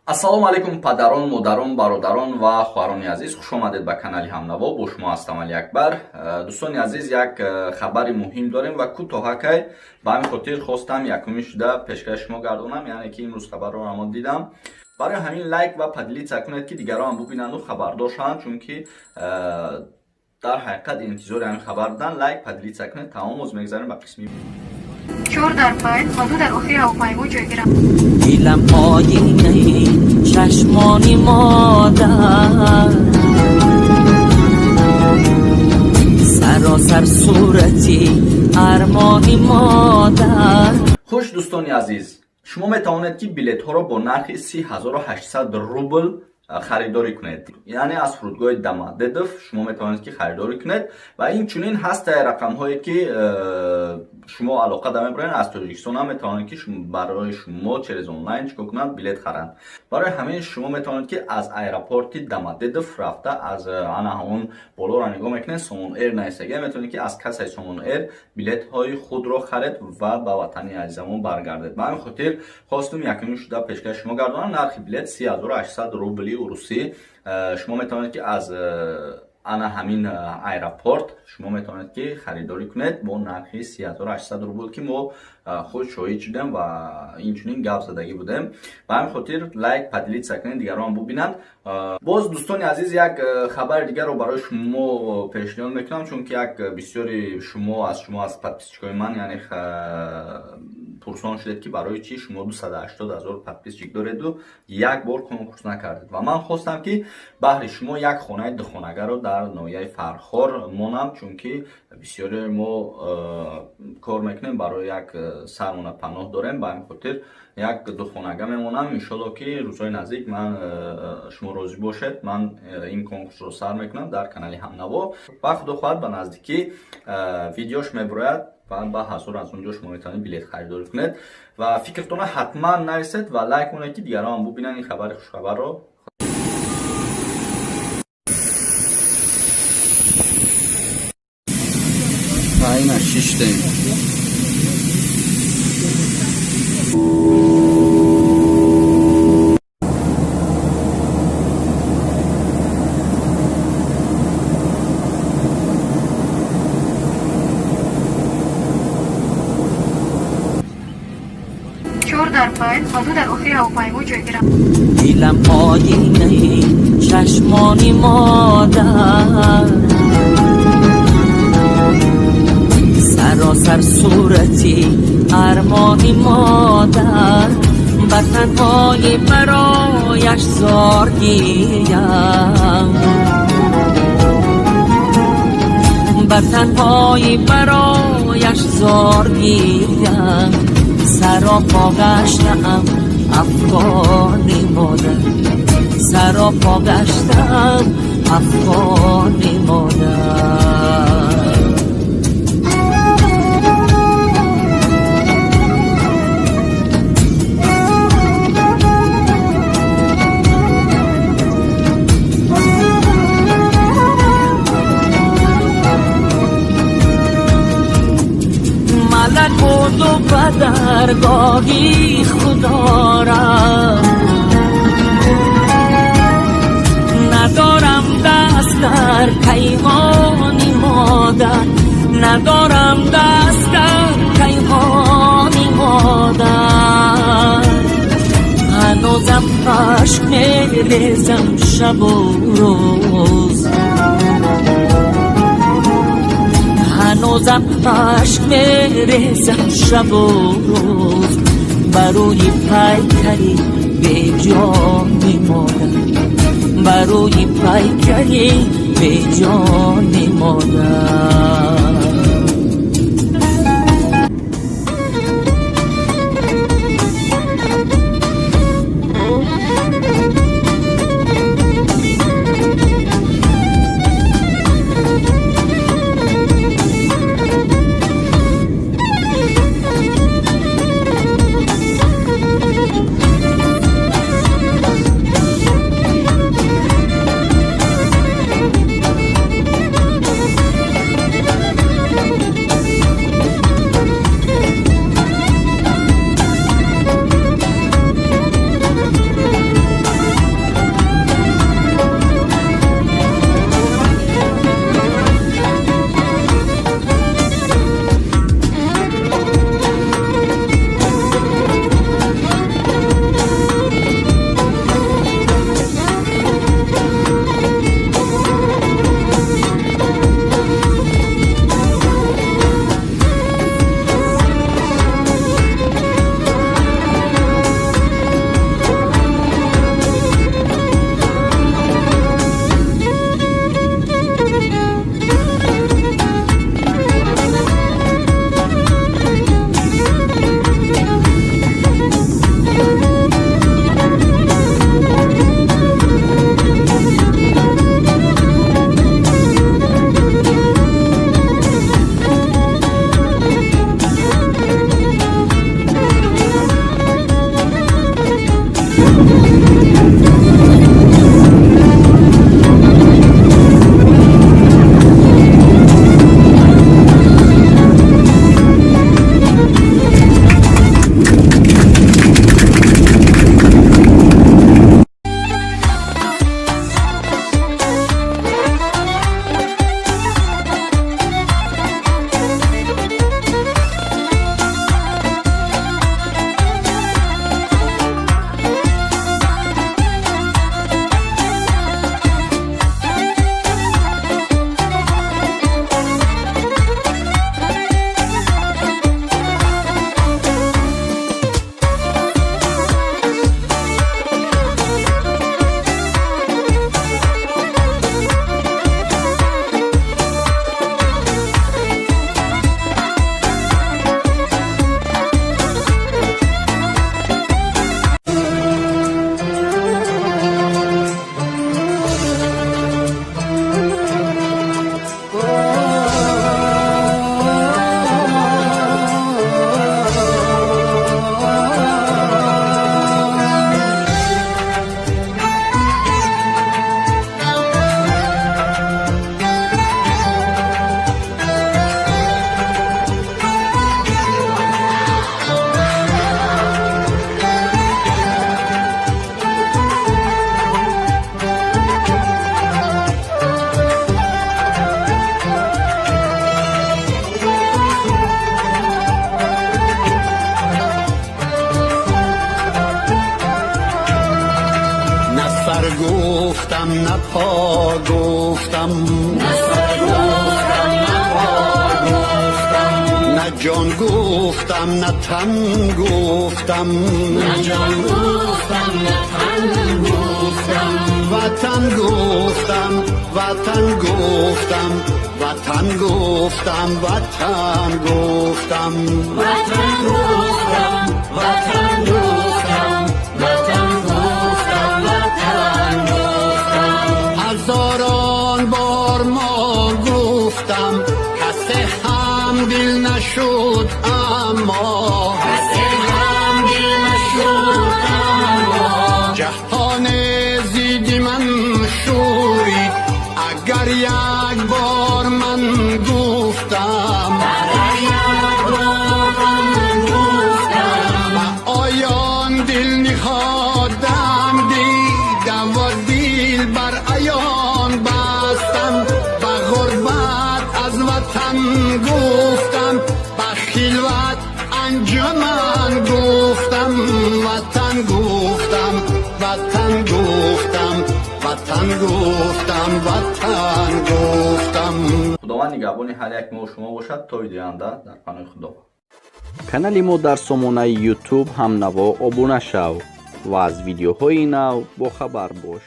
ассалому алайкум падарон, модарон, бародарон ва хоҳарони азиз, хуш омадед ба канали Ҳамнаво. Бо шумо ҳастам Али Акбар. Дӯстони азиз, як хабари муҳим дорем ва кӯтоҳакай ба ҳамин хотир хостам якуми шуда пешкаши шумо гардонам, яъне ки имрӯз хабарро ҳамон дидам. Барои ҳамин лайк ва падилитса кунед ки дигарон бубинанду хабардор шаванд, чунки дар ҳақиқат интизори ҳамин хабар будан. Лайк, падилитса кунед. Тамом оз мегзарем ба қисми 4 در پایین و 2 در افقی هواپیما جای گیرم. دیلم آینه چشمانی مادر، سراسر صورتی ارمانی مادر. خوش دوستانی عزیز، شما میتوانید که بلیط ها را با نرخ 3800 روبل خریداری کنید، یعنی از فرودگاه دماددف شما میتوانید که خریداری کنید و این چنین هست رقم هایی که شما علاقه دارید برین از تاجیکستان هم میتوانید که برای شما چرز آنلاین چیکار کنند بلیط خرند. برای همین شما میتوانید که از ایرپورت دماددف رفته از انا همون بالا را نگاه میکنید سامون ایر نیستگی میتوانید که از کسای سامون ایر بلیط های خود را خرید و به وطن عزیزمون برگردید. به همین خاطر خواستم یکمی شده پیشکش شما گردانم. نرخ بلیط 3800 روبلی روسی. شما میتوانید که از انا همین ایرپورت شما میتوانید که خریداری کنید با نرخ 3800 روبل که ما خود شاهد شدیم و این چنین گپ زدگی بودیم. به همین خاطر لایک پدیلیت سکنید دیگران ببینند. باز دوستان عزیز یک خبر دیگر رو برای شما پیشنهاد میکنم، چون که یک بسیاری شما از پادپیسچیکای من یعنی پرسان شدید که برای چی شما 280,000 پادپیسچیک دارید و یک بار کنکورس نکردید و من خواستم که بهر شما یک خانه دو خانگه رو در ناحیه فرخار مونم، چون که بسیاری ما کار میکنیم برای یک سرمانه پناه داریم. به این خاطر یک دو خانگه میمونم. انشالله که روزهای نزدیک من شما راضی باشید من این کنکورس رو سر میکنم در کانال همنوا و خدا خواهد به نزدیکی ویدیوش میبراید و به حضور از اونجا شما میتونید بلیط خریداری کنید و فکرتون حتما نرسید و لایک کنید که دیگران ببینن این خبر خوشخبر رو. پایین شیشته در پایین و 2 در افقی هواپیما جای گیرم. دیلم آینه چشمانی مادر، سراسر صورتی ارمانی مادر. به تنهایی برایش زار گیرم، به تنهایی برایش زار گیرم. سراپا گشتم افغانی مادر، سراپا گشتم افغانی مادر. ملک بود و بدرگاهی خدا را ندارم دست در پیمانی مادر، ندارم دست در پیمانی مادر. هنوزم عشق میریزم شب و روز، هنوزم عشق میریزم شب و روز. بروی پیکری به جان مادر، بروی پیکری به جان مادر. سر گفتم نه پا گفتم، نه سر گفتم نه پا گفتم، نه جان گفتم نه تن گفتم، نه جان گفتم نه تن گفتم، وطن گفتم وطن گفتم، وطن گفتم وطن گفتم، وطن گفتم وطن گفتم، وطن گفتم وطن گفتم. هزاران بار ما گفتم کسی هم دل نشد، اما کسی هم دل نشد، اما جهان زیدی من شورید. اگر یک بار من گفتم، اگر یک بار من گفتم، و آیان دل نهادم دیدم و دل بر آیان بستم. به غربت از وطن گفتم، به خلوت انجمن گفتم، وطن گفتم وطن گفتم، وطن گفتم وطن گفتم. خداوند نگهبان هر یک ما و شما باشد تا ویدیو آینده. در پناه خدا. کانالی ما در سامانه یوتیوب همنوا ابونه شو و از ویدیوهای نو با خبر باش.